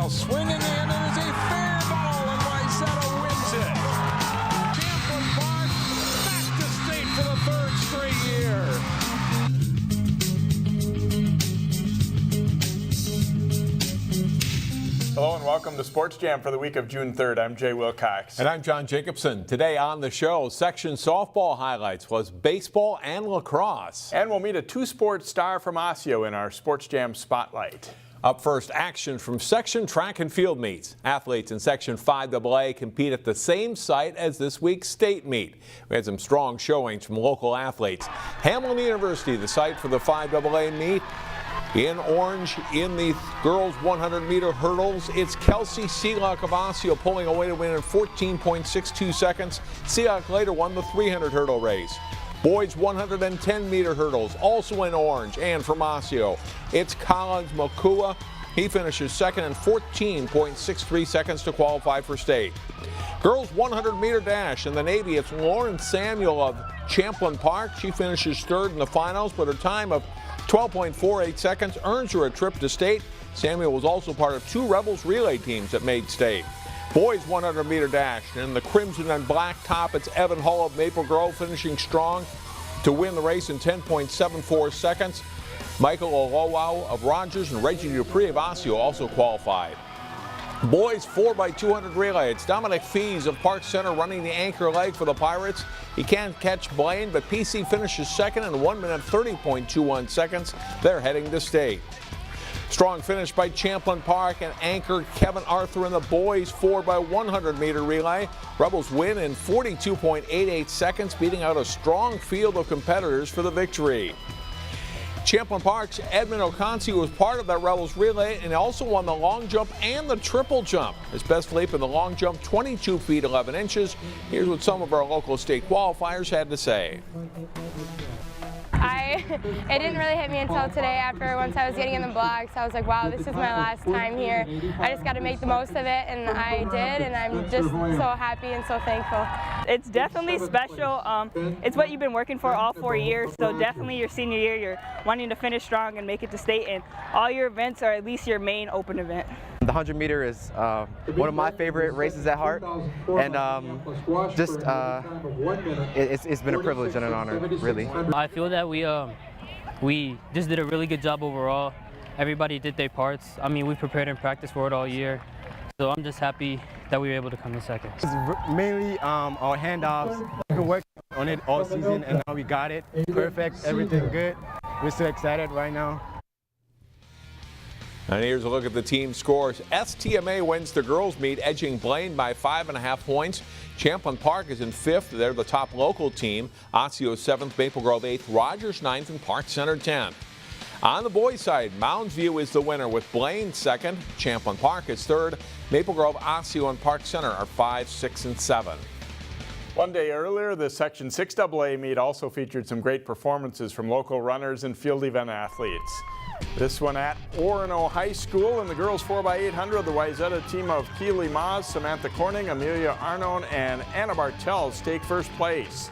Robbinsdale swinging in, and it is a fair ball, and Wayzata wins it. Champlin Park back to state for the third straight year. Hello and welcome to Sports Jam for the week of June 3rd. I'm Jay Wilcox. And I'm John Jacobson. Today on the show, section softball highlights was baseball and lacrosse. And we'll meet a two-sport star from Osseo in our Sports Jam Spotlight. Up first, action from section track and field meets. Athletes in section 5AA compete at the same site as this week's state meet. We had some strong showings from local athletes. Hamilton University, the site for the 5AA meet. In orange, in the girls 100-meter hurdles, it's Kelsey Seelock of Osseo pulling away to win in 14.62 seconds. Seelock later won the 300 hurdle race. Boys 110-meter hurdles, also in orange, and from Osseo, it's Collins Makua. He finishes second in 14.63 seconds to qualify for state. Girls 100-meter dash in the Navy, it's Lauren Samuel of Champlin Park. She finishes third in the finals, but her time of 12.48 seconds earns her a trip to state. Samuel was also part of two Rebels relay teams that made state. Boys 100-meter dash in the crimson and black top, it's Evan Hull of Maple Grove finishing strong to win the race in 10.74 seconds. Michael Olowau of Rogers and Reggie Dupree of Osseo also qualified. Boys 4x200 relay, it's Dominic Fees of Park Center running the anchor leg for the Pirates. He can't catch Blaine, but PC finishes second in 1 minute 30.21 seconds. They're heading to state. Strong finish by Champlin Park and anchor Kevin Arthur in the boys 4x100-meter relay. Rebels win in 42.88 seconds, beating out a strong field of competitors for the victory. Champlin Park's Edmund Oconsi was part of that Rebels relay and also won the long jump and the triple jump. His best leap in the long jump, 22 feet 11 inches. Here's what some of our local state qualifiers had to say. It didn't really hit me until today once I was getting in the blocks. I was like, wow, this is my last time here. I just got to make the most of it, and I did, and I'm just so happy and so thankful. It's definitely special. It's what you've been working for all 4 years, so definitely your senior year, you're wanting to finish strong and make it to state, and all your events are at least your main open event. The 100 meter is one of my favorite races at heart, and it's been a privilege and an honor, really. I feel that we just did a really good job overall. Everybody did their parts. I mean, we prepared and practiced for it all year, so I'm just happy that we were able to come in second. It's mainly our handoffs. We worked on it all season, and now we got it. Perfect, everything good. We're so excited right now. And here's a look at the team scores. STMA wins the girls meet, edging Blaine by 5.5 points. Champlin Park is in 5th. They're the top local team. Osseo 7th, Maple Grove 8th, Rogers 9th, and Park Center 10th. On the boys' side, Mounds View is the winner with Blaine 2nd. Champlin Park is 3rd. Maple Grove, Osseo, and Park Center are 5, 6, and 7. One day earlier, the Section 6AA meet also featured some great performances from local runners and field event athletes. This one at Orono High School in the girls 4x800, the Wayzata team of Keely Maas, Samantha Corning, Amelia Arnone, and Anna Bartels take first place.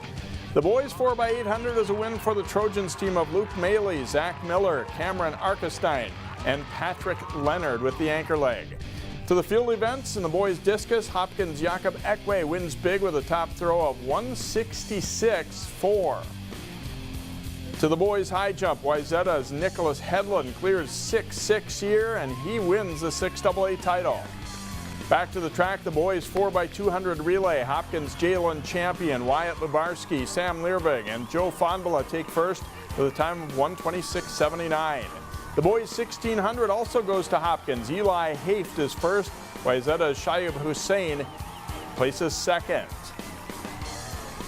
The boys 4x800 is a win for the Trojans team of Luke Maley, Zach Miller, Cameron Arkestein, and Patrick Leonard with the anchor leg. To the field events, in the boys discus, Hopkins Jakob Ekwe wins big with a top throw of 166.4. To the boys high jump, Wayzata's Nicholas Hedlund clears 6'6" here, and he wins the 6AA title. Back to the track, the boys 4x200 relay, Hopkins Jalen Champion, Wyatt Lubarski, Sam Learbig, and Joe Fonbala take first with a time of 1:26.79. The boys 1600 also goes to Hopkins. Eli Haft is first. Wayzata's Shayib Hussein places second.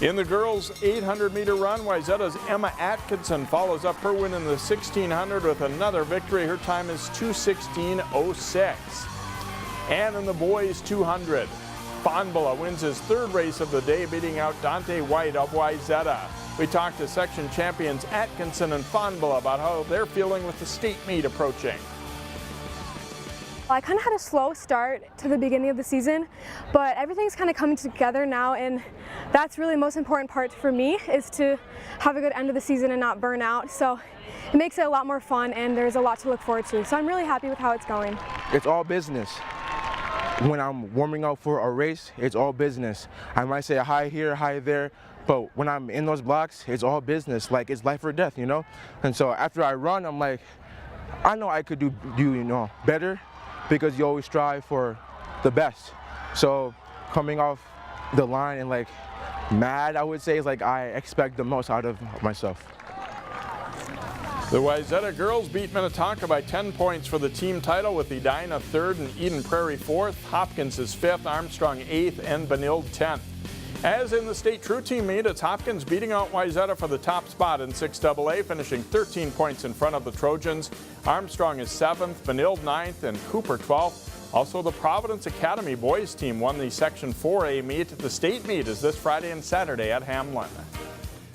In the girls 800-meter run, Wayzata's Emma Atkinson follows up her win in the 1600 with another victory. Her time is 2:16.06. And in the boys 200, Fonbala wins his third race of the day, beating out Dante White of Wayzata. We talked to section champions Atkinson and Fonbala about how they're feeling with the state meet approaching. I kind of had a slow start to the beginning of the season, but everything's kind of coming together now, and that's really the most important part for me, is to have a good end of the season and not burn out. So it makes it a lot more fun, and there's a lot to look forward to. So I'm really happy with how it's going. It's all business. when I'm warming up for a race, it's all business. I might say a high here, high there, but when I'm in those blocks, it's all business. Like, it's life or death, you know? And so after I run, I'm like, I know I could do better, because you always strive for the best. So coming off the line and like mad, I would say, is like I expect the most out of myself. The Wayzata girls beat Minnetonka by 10 points for the team title, with Edina 3rd and Eden Prairie 4th. Hopkins is 5th, Armstrong 8th, and Benilde 10th. As in the state true team meet, it's Hopkins beating out Wayzata for the top spot in 6AA, finishing 13 points in front of the Trojans. Armstrong is 7th, Benilde 9th, and Cooper 12th. Also, the Providence Academy boys team won the Section 4A meet. The state meet is this Friday and Saturday at Hamlin.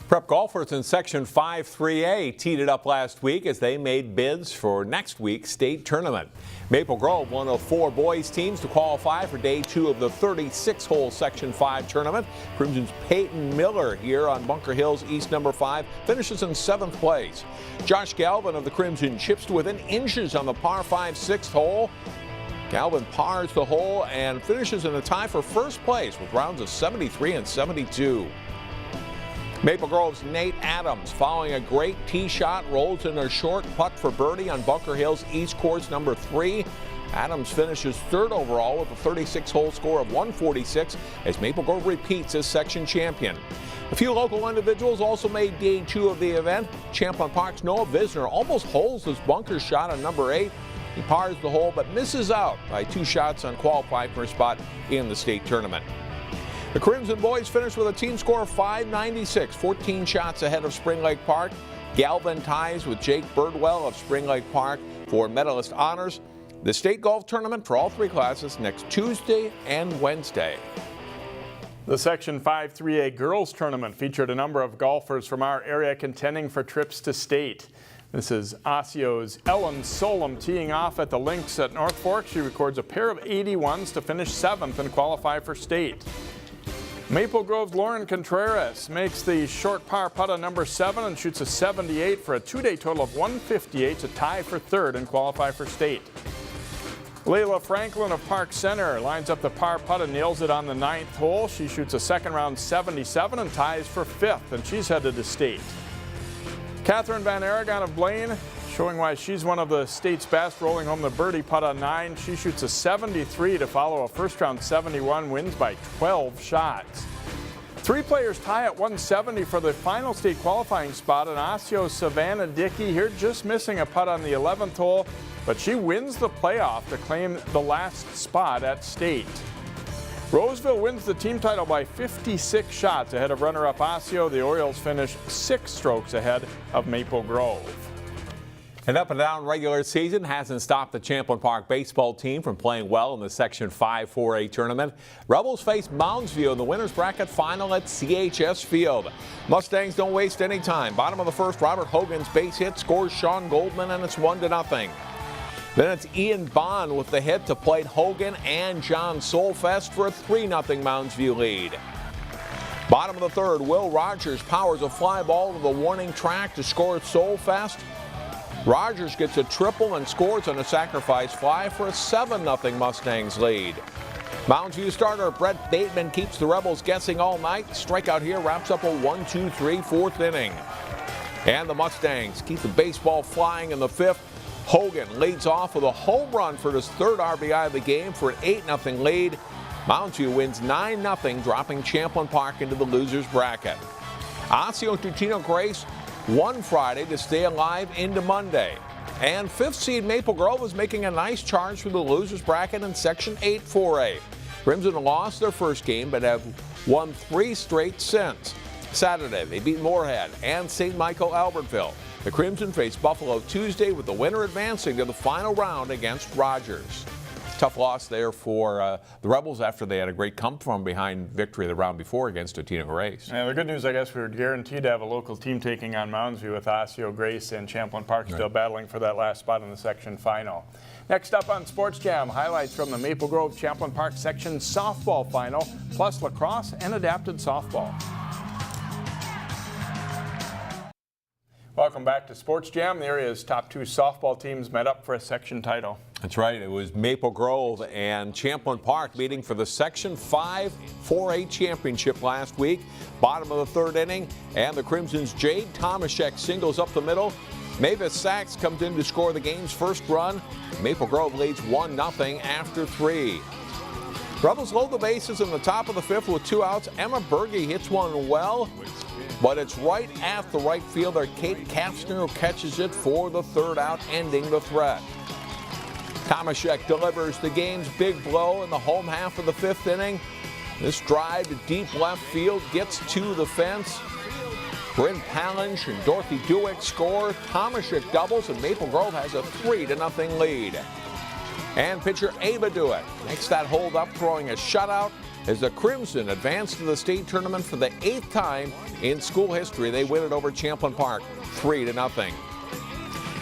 Prep golfers in Section 5-3A teed it up last week as they made bids for next week's state tournament. Maple Grove, one of 4 boys teams to qualify for day 2 of the 36-hole Section 5 tournament. Crimson's Peyton Miller here on Bunker Hills East number 5 finishes in 7th place. Josh Galvin of the Crimson chips to within inches on the par 5 6th hole. Galvin pars the hole and finishes in a tie for first place with rounds of 73 and 72. Maple Grove's Nate Adams, following a great tee shot, rolls in a short putt for birdie on Bunker Hills East course number 3. Adams finishes 3rd overall with a 36-hole score of 146 as Maple Grove repeats as section champion. A few local individuals also made day 2 of the event. Champlin Park's Noah Visner almost holes his bunker shot on number 8. He pars the hole but misses out by 2 shots on qualifying for a spot in the state tournament. The Crimson boys finished with a team score of 596, 14 shots ahead of Spring Lake Park. Galvin ties with Jake Birdwell of Spring Lake Park for medalist honors. The state golf tournament for all 3 classes next Tuesday and Wednesday. The Section 5-3A girls tournament featured a number of golfers from our area contending for trips to state. This is Osseo's Ellen Solom teeing off at the links at North Fork. She records a pair of 81s to finish 7th and qualify for state. Maple Grove's Lauren Contreras makes the short par putt on number 7 and shoots a 78 for a 2-day total of 158 to tie for 3rd and qualify for state. Layla Franklin of Park Center lines up the par putt and nails it on the 9th hole. She shoots a second round 77 and ties for 5th, and she's headed to state. Catherine Van Aragon of Blaine, showing why she's one of the state's best, rolling home the birdie putt on 9. She shoots a 73 to follow a first round 71, wins by 12 shots. 3 players tie at 170 for the final state qualifying spot, and Osseo's Savannah Dickey here just missing a putt on the 11th hole, but she wins the playoff to claim the last spot at state. Roseville wins the team title by 56 shots ahead of runner-up Osseo. The Orioles finish 6 strokes ahead of Maple Grove. An up-and-down regular season hasn't stopped the Champlin Park baseball team from playing well in the Section 5-4A tournament. Rebels face Mounds View in the winner's bracket final at CHS Field. Mustangs don't waste any time. Bottom of the first, Robert Hogan's base hit scores Sean Goldman, and it's 1-0. Then it's Ian Bond with the hit to plate Hogan and John Solfest for a 3-0 Mounds View lead. Bottom of the third, Will Rogers powers a fly ball to the warning track to score Solfest. Rogers gets a triple and scores on a sacrifice fly for a 7-0 Mustangs lead. Mounds View starter Brett Bateman keeps the Rebels guessing all night. Strikeout here wraps up a 1-2-3 4th inning. And the Mustangs keep the baseball flying in the 5th. Hogan leads off with a home run for his 3rd RBI of the game for an 8-0 lead. Mounds View wins 9-0, dropping Champlin Park into the losers bracket. Osseo and Tutino Grace won Friday to stay alive into Monday. And 5th seed Maple Grove is making a nice charge through the losers bracket in Section 8-4A. Crimson lost their first game but have won 3 straight since. Saturday they beat Moorhead and St. Michael Albertville. The Crimson face Buffalo Tuesday with the winner advancing to the final round against Rogers. Tough loss there for the Rebels after they had a great come-from-behind victory the round before against Tutino Grace. Yeah, the good news, I guess, we're guaranteed to have a local team taking on Mounds View with Osseo, Grace, and Champlin Park still battling for that last spot in the section final. Next up on Sports Jam, highlights from the Maple Grove Champlin Park section softball final, plus lacrosse and adapted softball. Welcome back to Sports Jam. The area's top 2 softball teams met up for a section title. That's right. It was Maple Grove and Champlin Park meeting for the Section 5 4A championship last week. Bottom of the third inning, and the Crimson's Jade Tomashek singles up the middle. Mavis Sachs comes in to score the game's first run. Maple Grove leads 1-0 after 3. Rebels load the bases in the top of the fifth with 2 outs. Emma Berge hits one well, but it's right at the right fielder, Kate Kapsner, who catches it for the third out, ending the threat. Tomashek delivers the game's big blow in the home half of the fifth inning. This drive to deep left field gets to the fence. Bryn Pallinge and Dorothy Dewick score. Tomashek doubles, and Maple Grove has a 3-0 lead. And pitcher Ava Dewick makes that hold up, throwing a shutout as the Crimson advance to the state tournament for the 8th time in school history. They win it over Champlin Park, 3-0.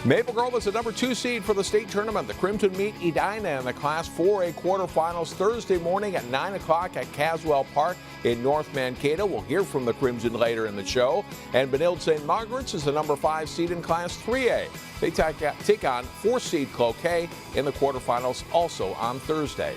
Maple Grove is the number 2 seed for the state tournament. The Crimson meet Edina in the Class 4A quarterfinals Thursday morning at 9 o'clock at Caswell Park in North Mankato. We'll hear from the Crimson later in the show. And Benilde St. Margaret's is the number 5 seed in Class 3A. They take on 4 seed Cloquet in the quarterfinals also on Thursday.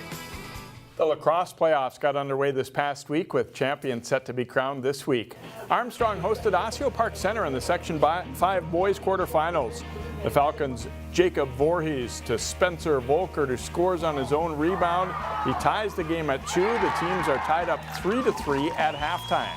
The lacrosse playoffs got underway this past week with champions set to be crowned this week. Armstrong hosted Osseo Park Center in the Section 5 boys quarterfinals. The Falcons' Jacob Voorhees to Spencer Volkert, who scores on his own rebound. He ties the game at 2. The teams are tied up 3-3 at halftime.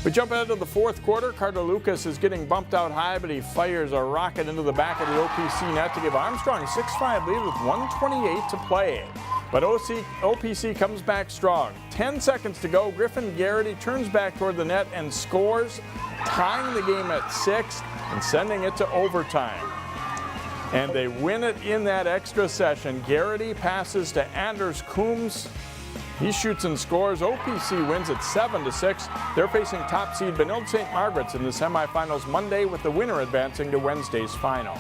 We jump ahead to the fourth quarter. Carter Lucas is getting bumped out high, but he fires a rocket into the back of the OPC net to give Armstrong a 6-5 lead with 1:28 to play. But OPC comes back strong. 10 seconds to go. Griffin Garrity turns back toward the net and scores, tying the game at 6 and sending it to overtime. And they win it in that extra session. Garrity passes to Anders Coombs. He shoots and scores. OPC wins it 7-6. They're facing top seed Benilde St. Margaret's in the semifinals Monday, with the winner advancing to Wednesday's final.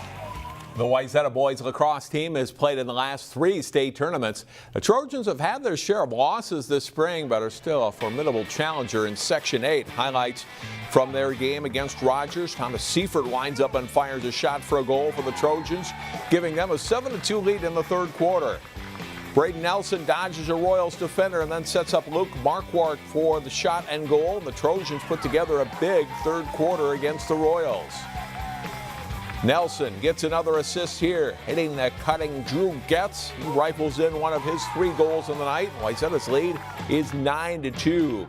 The Wayzata boys lacrosse team has played in the last 3 state tournaments. The Trojans have had their share of losses this spring, but are still a formidable challenger in Section 8. Highlights from their game against Rogers. Thomas Seifert winds up and fires a shot for a goal for the Trojans, giving them a 7-2 lead in the third quarter. Braden Nelson dodges a Royals defender and then sets up Luke Marquardt for the shot and goal. The Trojans put together a big third quarter against the Royals. Nelson gets another assist here, hitting the cutting Drew Getz. He rifles in one of his 3 goals in the night. Wayzata's lead is 9-2.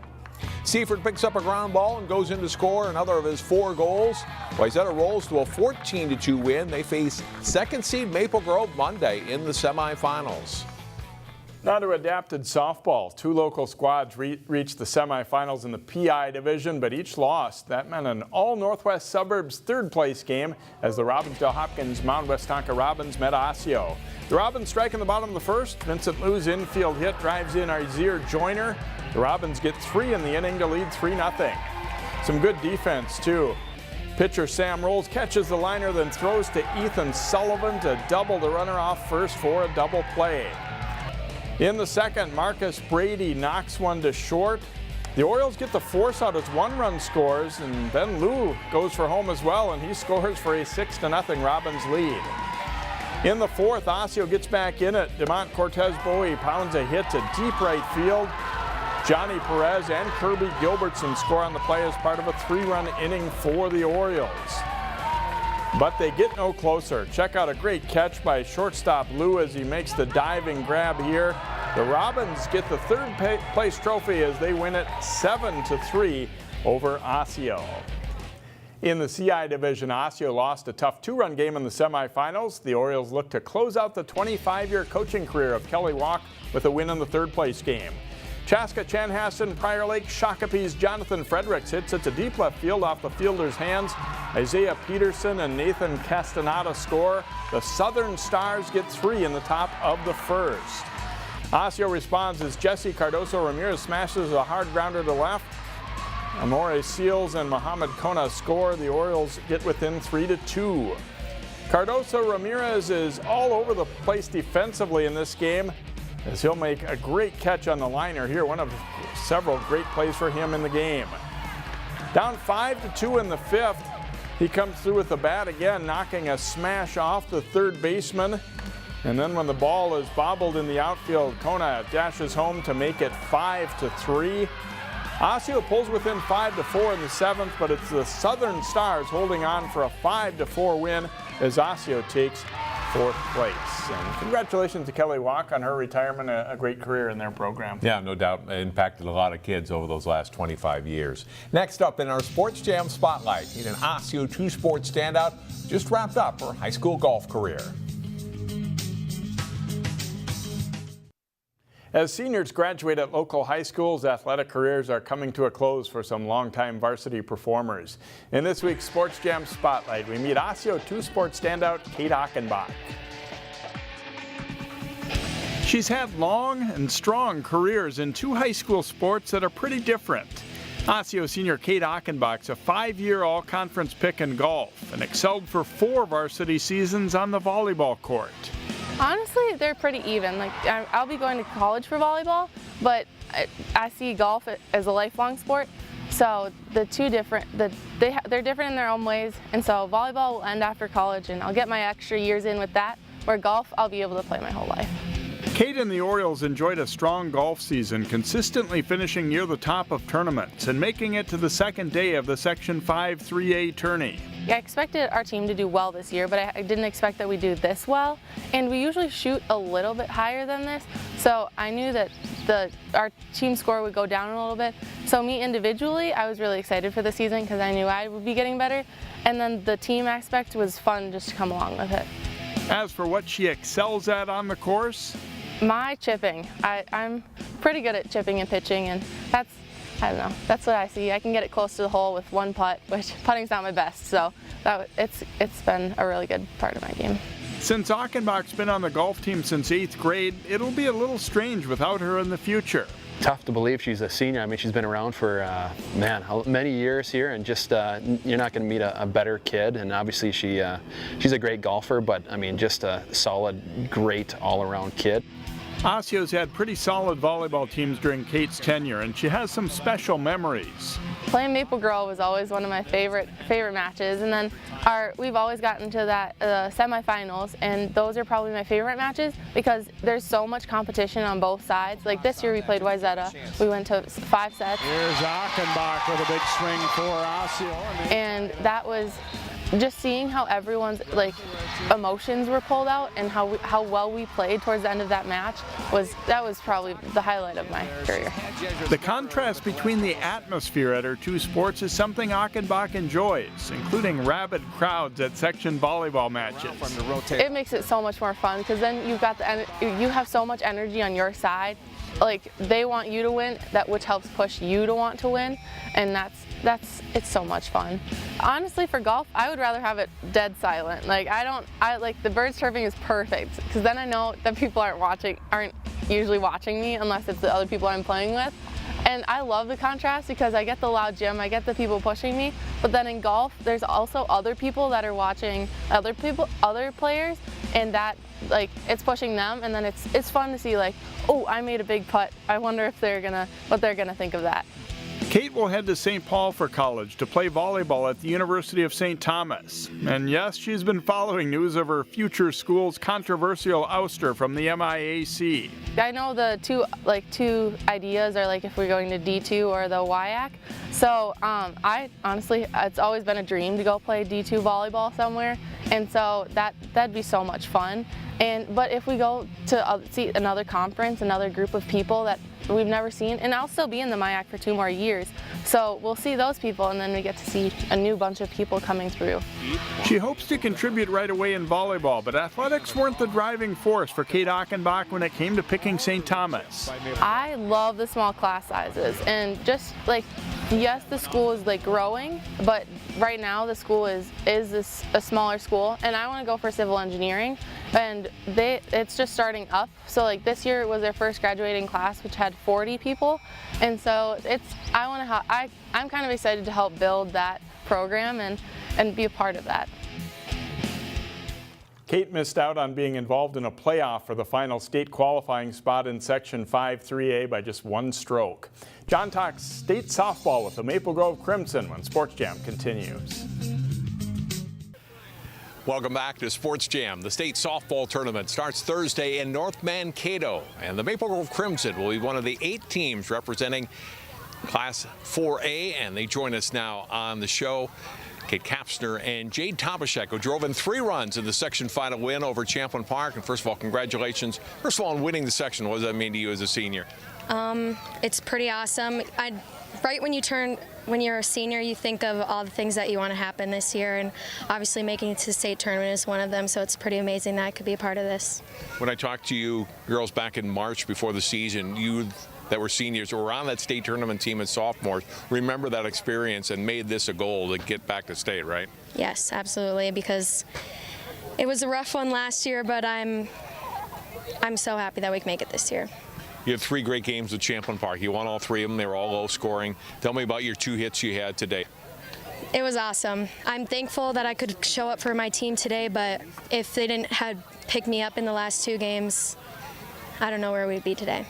Seifert picks up a ground ball and goes in to score another of his 4 goals. Wayzata rolls to a 14-2 win. They face second seed Maple Grove Monday in the semifinals. Now to adapted softball. 2 local squads reached the semifinals in the PI division, but each lost. That meant an all-Northwest Suburbs third-place game as the Robbinsdale Hopkins Mound Westonka Robins met Osseo. The Robins strike in the bottom of the first. Vincent Lou's infield hit drives in Isaiah Joyner. The Robins get 3 in the inning to lead 3-0. Some good defense, too. Pitcher Sam Rolls catches the liner, then throws to Ethan Sullivan to double the runner off first for a double play. In the second, Marcus Brady knocks one to short. The Orioles get the force out as 1 run scores, and then Lou goes for home as well, and he scores for a 6-0 Robins lead. In the fourth, Osseo gets back in it. DeMont Cortez Bowie pounds a hit to deep right field. Johnny Perez and Kirby Gilbertson score on the play as part of a 3-run inning for the Orioles. But they get no closer. Check out a great catch by shortstop Lou as he makes the diving grab here. The Robins get the third place trophy as they win it 7-3 over Osseo. In the CI division, Osseo lost a tough 2-run game in the semifinals. The Orioles look to close out the 25-year coaching career of Kelly Walk with a win in the third place game. Chaska, Chanhassen, Prior Lake, Shakopee's Jonathan Fredericks hits it to deep left field off the fielder's hands. Isaiah Peterson and Nathan Castaneda score. The Southern Stars get 3 in the top of the first. Osseo responds as Jesse Cardoso Ramirez smashes a hard grounder to left. Amore Seals and Mohamed Kona score. The Orioles get within 3-2. Cardoso Ramirez is all over the place defensively in this game, as he'll make a great catch on the liner here, one of several great plays for him in the game. Down 5-2 in the fifth, he comes through with the bat again, knocking a smash off the third baseman. And then when the ball is bobbled in the outfield, Kona dashes home to make it 5-3. Osseo pulls within 5-4 in the 7th, but it's the Southern Stars holding on for a 5-4 win as Osseo takes 4th place. And congratulations to Kelly Walk on her retirement, a great career in their program. Yeah, no doubt. It impacted a lot of kids over those last 25 years. Next up in our Sports Jam Spotlight, an Osseo 2 sports standout just wrapped up her high school golf career. As seniors graduate at local high schools, athletic careers are coming to a close for some longtime varsity performers. In this week's Sports Jam Spotlight, we meet Osseo 2 sports standout Kate Achenbach. She's had long and strong careers in 2 high school sports that are pretty different. Osseo senior Kate Achenbach's a 5-year all-conference pick in golf and excelled for 4 varsity seasons on the volleyball court. Honestly, they're pretty even. Like, I'll be going to college for volleyball, but I see golf as a lifelong sport. So the two different, they're different in their own ways. And so volleyball will end after college, and I'll get my extra years in with that. Where golf, I'll be able to play my whole life. Kate and the Orioles enjoyed a strong golf season, consistently finishing near the top of tournaments and making it to the 2nd day of the Section 5 3A tourney. I expected our team to do well this year, but I didn't expect that we'd do this well. And we usually shoot a little bit higher than this, so I knew that our team score would go down a little bit. So me individually, I was really excited for the season because I knew I would be getting better. And then the team aspect was fun just to come along with it. As for what she excels at on the course, my chipping. I'm pretty good at chipping and pitching, and I don't know, that's what I see. I can get it close to the hole with 1 putt, which putting's not my best, so it's been a really good part of my game. Since Achenbach's been on the golf team since 8th grade, it'll be a little strange without her in the future. Tough to believe she's a senior. I mean, she's been around for, many years here, and just you're not going to meet a better kid. And obviously she's a great golfer, but I mean, just a solid, great all-around kid. Osseo's had pretty solid volleyball teams during Kate's tenure, and she has some special memories. Playing Maple Grove was always one of my favorite matches, and then we've always gotten to that semifinals, and those are probably my favorite matches because there's so much competition on both sides. Like this year we played Wayzata, we went to 5 sets. Here's Achenbach with a big swing for Osseo. And that was just seeing how everyone's emotions were pulled out and how well we played towards the end of that match was probably the highlight of my career. The contrast between the atmosphere at her 2 sports is something Achenbach enjoys, including rabid crowds at section volleyball matches. It makes it so much more fun because then you have so much energy on your side. Like they want you to win, which helps push you to want to win, and it's so much fun. Honestly, for golf, I would rather have it dead silent. Like the birds chirping is perfect because then I know that people aren't usually watching me unless it's the other people I'm playing with. And I love the contrast because I get the loud gym, I get the people pushing me, but then in golf, there's also other people that are watching other players, and that it's pushing them, and then it's fun to see oh, I made a big putt. I wonder if what they're gonna think of that. Kate will head to St. Paul for college to play volleyball at the University of St. Thomas. And yes, she's been following news of her future school's controversial ouster from the MIAC. I know the two ideas are if we're going to D2 or the WIAC. So I honestly, it's always been a dream to go play D2 volleyball somewhere. And so that'd be so much fun. But if we go to see another conference, another group of people that we've never seen, and I'll still be in the MIAC for 2 more years, so we'll see those people, and then we get to see a new bunch of people coming through. She hopes to contribute right away in volleyball, but athletics weren't the driving force for Kate Achenbach when it came to picking St. Thomas. I love the small class sizes, and just yes, the school is growing, but right now the school is a smaller school, and I want to go for civil engineering, and it's just starting up. So this year was their first graduating class, which had 40 people, and so I'm kind of excited to help build that program and be a part of that. Kate missed out on being involved in a playoff for the final state qualifying spot in Section 5 3A by just 1 stroke. John talks state softball with the Maple Grove Crimson when Sports Jam continues. Welcome back to Sports Jam. The state softball tournament starts Thursday in North Mankato, and the Maple Grove Crimson will be one of the 8 teams representing Class 4A, and they join us now on the show. Kapsner and Jade Tomashek, who drove in 3 runs in the section final win over Champlin Park. And first of all, congratulations. First of all, on winning the section, what does that mean to you as a senior? It's pretty awesome. Right when you're a senior, you think of all the things that you want to happen this year, and obviously making it to the state tournament is one of them, so it's pretty amazing that I could be a part of this. When I talked to you girls back in March before the season, you that were seniors or were on that state tournament team as sophomores, remember that experience and made this a goal to get back to state, right? Yes, absolutely, because it was a rough one last year, but I'm so happy that we can make it this year. You had 3 great games with Champlin Park. You won all 3 of them. They were all low scoring. Tell me about your 2 hits you had today. It was awesome. I'm thankful that I could show up for my team today, but if they didn't have picked me up in the last 2 games, I don't know where we'd be today.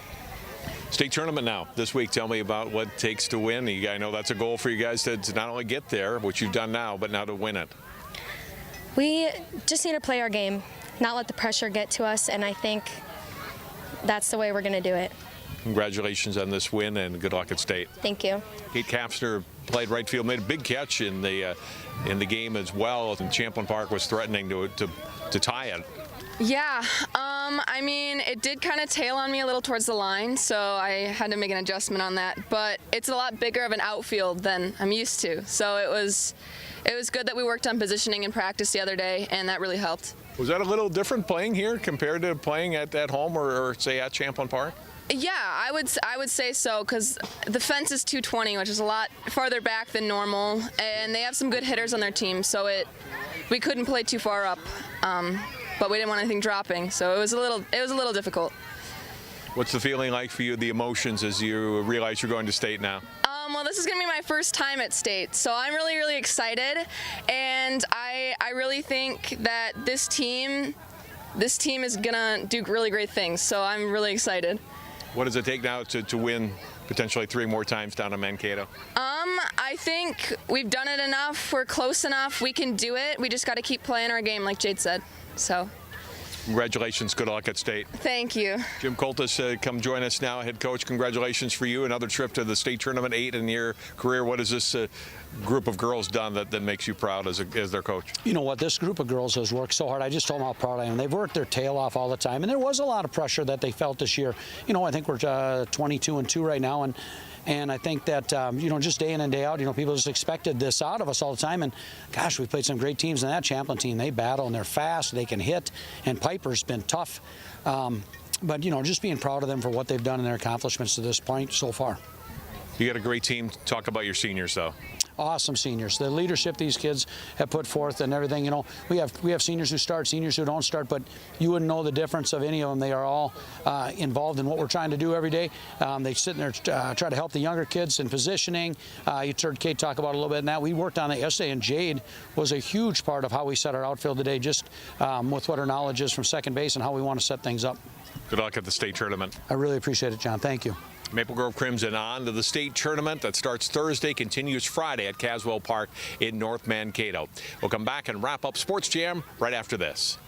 State tournament now this week. Tell me about what it takes to win. I know that's a goal for you guys to not only get there, which you've done now, but now to win it. We just need to play our game, not let the pressure get to us, and I think that's the way we're going to do it. Congratulations on this win and good luck at state. Thank you. Kate Kapsner played right field, made a big catch in the game as well, and Champlin Park was threatening to tie it. Yeah, I mean, it did kind of tail on me a little towards the line, so I had to make an adjustment on that. But it's a lot bigger of an outfield than I'm used to, so it was good that we worked on positioning in practice the other day, and that really helped. Was that a little different playing here compared to playing at home or say at Champlin Park? Yeah, I would say so, because the fence is 220, which is a lot farther back than normal, and they have some good hitters on their team, so we couldn't play too far up. But we didn't want anything dropping, so it was a little difficult. What's the feeling like for you, the emotions as you realize you're going to state now? Well, this is going to be my first time at state, so I'm really, really excited, and I really think that this team is going to do really great things, so I'm really excited. What does it take now to win potentially 3 more times down in Mankato? I think we've done it enough. We're close enough. We can do it. We just got to keep playing our game, like Jade said. So. Congratulations. Good luck at state. Thank you. Jim Koltes, come join us now, head coach. Congratulations for you. Another trip to the state tournament, 8 in your career. What has this group of girls done that makes you proud as their coach? You know what? This group of girls has worked so hard. I just told them how proud I am. They've worked their tail off all the time, and there was a lot of pressure that they felt this year. You know, I think we're 22-2 right now, and I think that, just day in and day out, people just expected this out of us all the time. And, gosh, we've played some great teams in that Champlin team. They battle, and they're fast. They can hit. And Piper's been tough. But, just being proud of them for what they've done and their accomplishments to this point so far. You got a great team. Talk about your seniors, though. Awesome seniors. The leadership these kids have put forth and everything. We have seniors who start, seniors who don't start, but you wouldn't know the difference of any of them. They are all involved in what we're trying to do every day. They sit in there try to help the younger kids in positioning. You heard Kate talk about a little bit in that. We worked on it yesterday, and Jade was a huge part of how we set our outfield today, just with what her knowledge is from second base and how we want to set things up. Good luck at the state tournament. I really appreciate it, John. Thank you. Maple Grove Crimson on to the state tournament that starts Thursday, continues Friday at Caswell Park in North Mankato. We'll come back and wrap up Sports Jam right after this.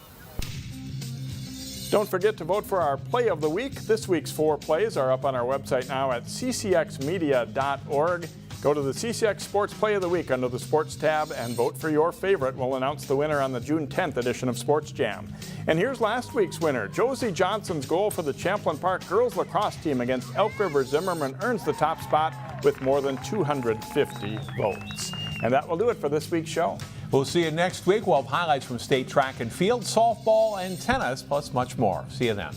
Don't forget to vote for our Play of the Week. This week's 4 plays are up on our website now at ccxmedia.org. Go to the CCX Sports Play of the Week under the Sports tab and vote for your favorite. We'll announce the winner on the June 10th edition of Sports Jam. And here's last week's winner. Josie Johnson's goal for the Champlin Park girls lacrosse team against Elk River Zimmerman earns the top spot with more than 250 votes. And that will do it for this week's show. We'll see you next week. We'll have highlights from state track and field, softball, and tennis, plus much more. See you then.